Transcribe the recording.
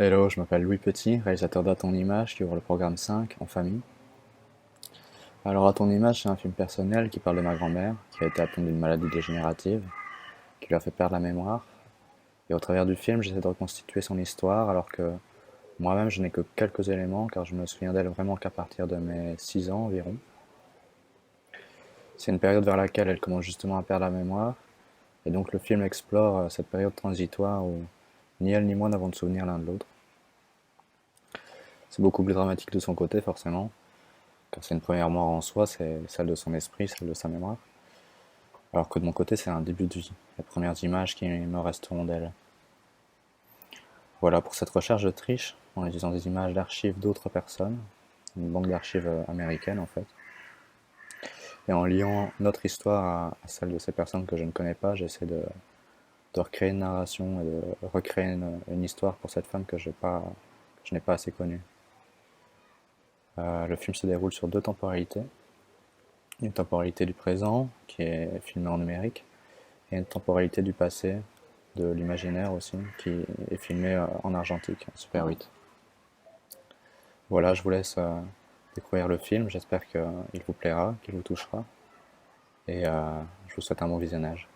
Hello, je m'appelle Louis Petit, réalisateur d'À ton image qui ouvre le programme 5 en famille. Alors À ton image, c'est un film personnel qui parle de ma grand-mère qui a été atteinte d'une maladie dégénérative qui lui a fait perdre la mémoire. Et au travers du film, j'essaie de reconstituer son histoire alors que moi-même je n'ai que quelques éléments car je me souviens d'elle vraiment qu'à partir de mes 6 ans environ. C'est une période vers laquelle elle commence justement à perdre la mémoire et donc le film explore cette période transitoire où ni elle ni moi n'avons de souvenirs l'un de l'autre. C'est beaucoup plus dramatique de son côté forcément, car c'est une première mort en soi, c'est celle de son esprit, celle de sa mémoire. Alors que de mon côté, c'est un début de vie, les premières images qui me resteront d'elle. Voilà, pour cette recherche de triche, en utilisant des images d'archives d'autres personnes, une banque d'archives américaine en fait, et en liant notre histoire à celle de ces personnes que je ne connais pas, j'essaie de recréer une narration et de recréer une histoire pour cette femme que je n'ai pas assez connue. Le film se déroule sur deux temporalités. Une temporalité du présent, qui est filmée en numérique, et une temporalité du passé, de l'imaginaire aussi, qui est filmé en argentique, en Super 8. Voilà, je vous laisse découvrir le film, j'espère qu'il vous plaira, qu'il vous touchera, et je vous souhaite un bon visionnage.